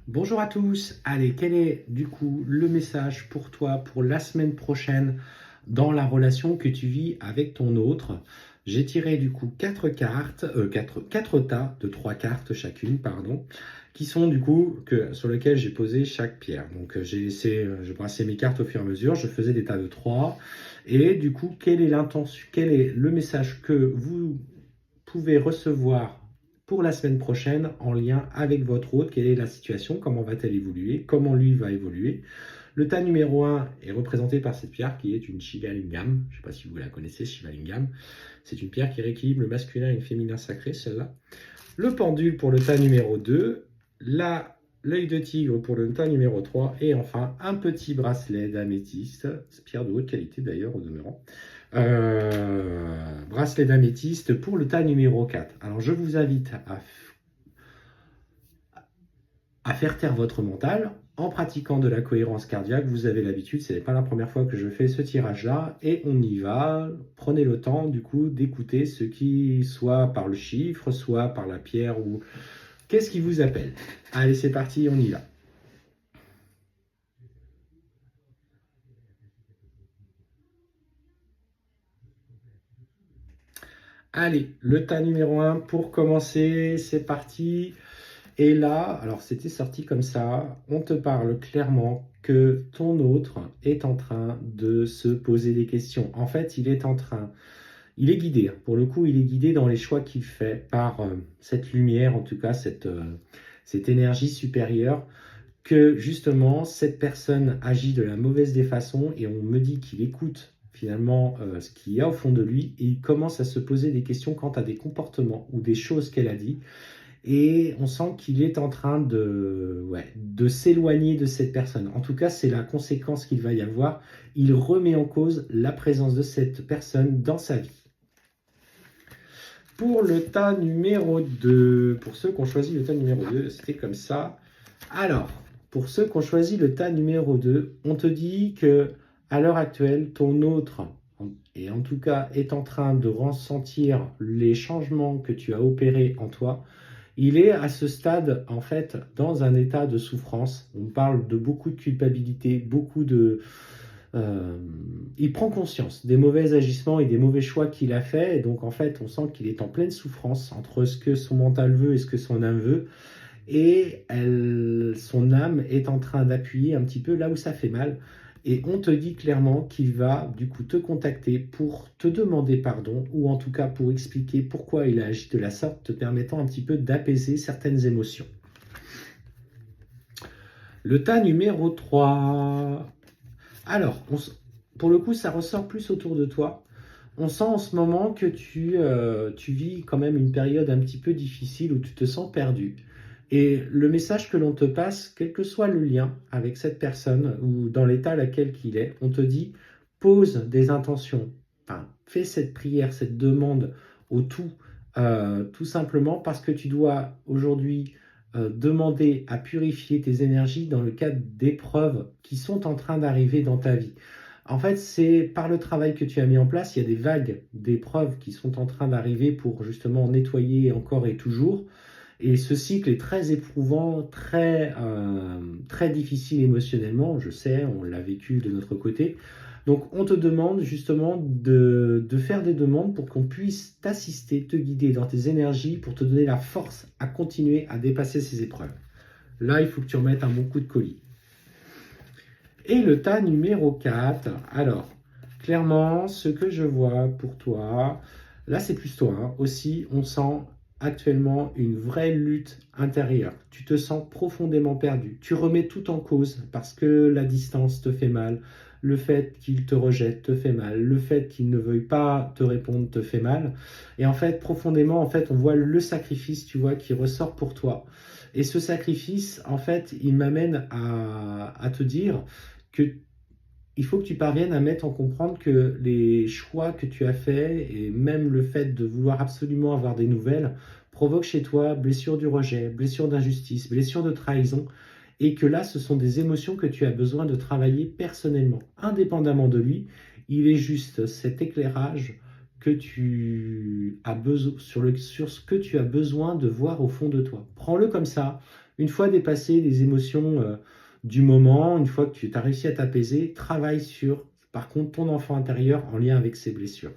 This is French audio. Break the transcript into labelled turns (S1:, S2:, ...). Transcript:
S1: Bonjour à tous. Allez, quel est du coup le message pour toi pour la semaine prochaine dans la relation que tu vis avec ton autre? J'ai tiré du coup quatre cartes, quatre tas de trois cartes chacune, pardon, qui sont du coup sur lesquelles j'ai posé chaque pierre. Donc je brassais mes cartes au fur et à mesure, je faisais des tas de trois. Et du coup, quelle est l'intention, quel est le message que vous pouvez recevoir pour la semaine prochaine en lien avec votre hôte? Quelle est la situation? Comment va-t-elle évoluer? Comment lui va évoluer? Le tas numéro un est représenté par cette pierre qui est une Shivalingam. Je ne sais pas si vous la connaissez, Shivalingam. C'est une pierre qui rééquilibre le masculin et le féminin sacré, celle-là. Le pendule pour le tas numéro 2. L'œil de tigre pour le tas numéro 3. Et enfin, un petit bracelet d'améthyste. Pierre de haute qualité d'ailleurs au demeurant. Bracelet d'améthyste pour le tas numéro 4. Alors je vous invite à faire taire votre mental en pratiquant de la cohérence cardiaque. Vous avez l'habitude, ce n'est pas la première fois que je fais ce tirage-là, et on y va. Prenez le temps du coup d'écouter ce qui, soit par le chiffre, soit par la pierre, ou qu'est-ce qui vous appelle. Allez, c'est parti, on y va. Allez, le tas numéro 1 pour commencer, c'est parti. Et là, alors c'était sorti comme ça, on te parle clairement que ton autre est en train de se poser des questions. En fait, il est guidé. Pour le coup, il est guidé dans les choix qu'il fait par cette lumière, en tout cas cette énergie supérieure, que justement cette personne agit de la mauvaise des façons, et on me dit qu'il écoute finalement ce qu'il y a au fond de lui, et il commence à se poser des questions quant à des comportements ou des choses qu'elle a dit. Et on sent qu'il est en train de s'éloigner de cette personne. En tout cas, c'est la conséquence qu'il va y avoir. Il remet en cause la présence de cette personne dans sa vie. Pour le tas numéro 2, pour ceux qui ont choisi le tas numéro 2, c'était comme ça. Alors, pour ceux qui ont choisi le tas numéro 2, on te dit que à l'heure actuelle, ton autre, et en tout cas, est en train de ressentir les changements que tu as opérés en toi. Il est à ce stade, en fait, dans un état de souffrance. On parle de beaucoup de culpabilité, il prend conscience des mauvais agissements et des mauvais choix qu'il a fait. Et donc, en fait, on sent qu'il est en pleine souffrance entre ce que son mental veut et ce que son âme veut. Et son âme est en train d'appuyer un petit peu là où ça fait mal. Et on te dit clairement qu'il va du coup te contacter pour te demander pardon, ou en tout cas pour expliquer pourquoi il a agi de la sorte, te permettant un petit peu d'apaiser certaines émotions. Le tas numéro 3. Alors, pour le coup, ça ressort plus autour de toi. On sent en ce moment que tu vis quand même une période un petit peu difficile où tu te sens perdu. Et le message que l'on te passe, quel que soit le lien avec cette personne ou dans l'état à laquelle qu'il est, on te dit pose des intentions. Enfin, fais cette prière, cette demande au tout simplement parce que tu dois aujourd'hui demander à purifier tes énergies dans le cadre d'épreuves qui sont en train d'arriver dans ta vie. En fait, c'est par le travail que tu as mis en place, il y a des vagues d'épreuves qui sont en train d'arriver pour justement nettoyer encore et toujours. Et ce cycle est très éprouvant, très difficile émotionnellement, je sais, on l'a vécu de notre côté. Donc on te demande justement de faire des demandes pour qu'on puisse t'assister, te guider dans tes énergies, pour te donner la force à continuer à dépasser ces épreuves. Là, il faut que tu remettes un bon coup de colis. Et le tas numéro 4, alors, clairement, ce que je vois pour toi, là c'est plus toi, hein, aussi, on sent actuellement une vraie lutte intérieure. Tu te sens profondément perdu. Tu remets tout en cause parce que la distance te fait mal, le fait qu'il te rejette te fait mal, le fait qu'il ne veuille pas te répondre te fait mal. Et en fait, profondément, en fait, on voit le sacrifice, tu vois, qui ressort pour toi. Et ce sacrifice, en fait, il m'amène à te dire que il faut que tu parviennes à mettre en comprendre que les choix que tu as faits et même le fait de vouloir absolument avoir des nouvelles provoquent chez toi blessure du rejet, blessure d'injustice, blessure de trahison, et que là, ce sont des émotions que tu as besoin de travailler personnellement, indépendamment de lui. Il est juste cet éclairage que tu as besoin sur ce que tu as besoin de voir au fond de toi. Prends-le comme ça. Une fois dépassé les émotions du moment, une fois que tu as réussi à t'apaiser, travaille sur, par contre, ton enfant intérieur en lien avec ses blessures.